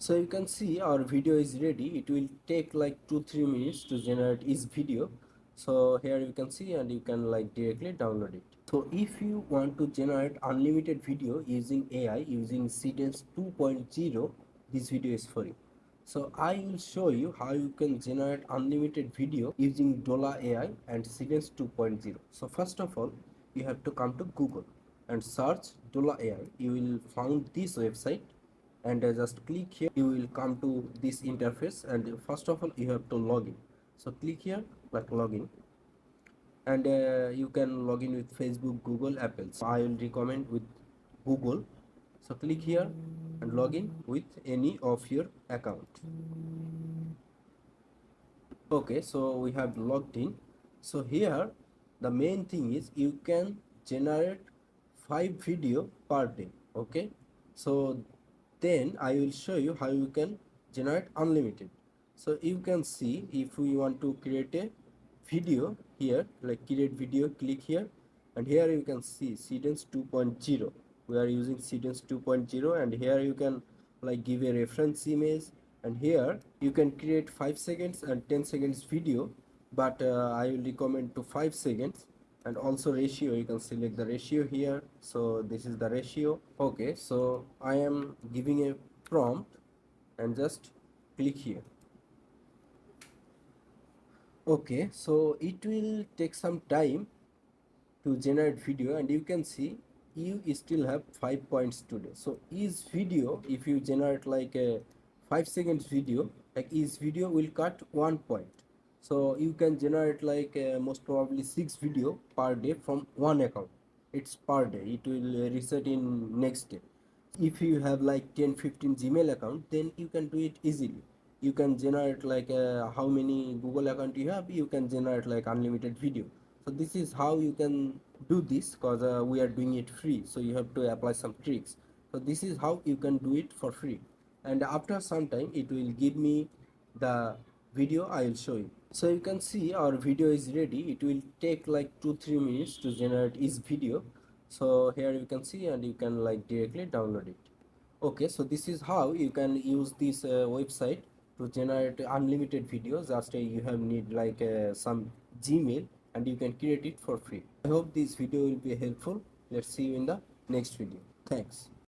So you can see our video is ready. It will take like 2-3 minutes to generate each video. So here you can see, and you can like directly download it. So if you want to generate unlimited video using AI using Seedance 2.0, this video is for you. So I will show you how you can generate unlimited video using Dola AI and Seedance 2.0. So first of all, you have to come to Google and search Dola AI. You will find this website, and just click here. You will come to this interface, and first of all you have to log in. So click here like login, and you can log in with Facebook, Google, Apple. So I will recommend with Google. So click here and log in with any of your account. Okay, so we have logged in. So here the main thing is you can generate 5 video per day. Okay, so then I will show you how you can generate unlimited. So you can see, if we want to create a video here, like create video, click here, and here you can see Seedance 2.0. We are using Seedance 2.0, and here you can like give a reference image, and here you can create 5 seconds and 10 seconds video, but I will recommend to 5 seconds. And also ratio, you can select the ratio here. So this is the ratio. Okay, so I am giving a prompt and just click here. Okay, so it will take some time to generate video, and you can see you still have 5 points today. So each video, if you generate like a 5 seconds video, like each video will cut 1 point. So you can generate like most probably 6 video per day from one account. It's per day, it will reset in next day. If you have like 10-15 Gmail account, then you can do it easily. You can generate like how many Google account you have, you can generate like unlimited video. So this is how you can do this, because we are doing it free, so you have to apply some tricks. So this is how you can do it for free, and after some time it will give me the video. I will show you. So you can see our video is ready. It will take like 2-3 minutes to generate each video. So here you can see, and you can like directly download it. Okay, so this is how you can use this website to generate unlimited videos. Just you have need like some Gmail, and you can create it for free. I hope this video will be helpful. Let's see you in the next video. Thanks.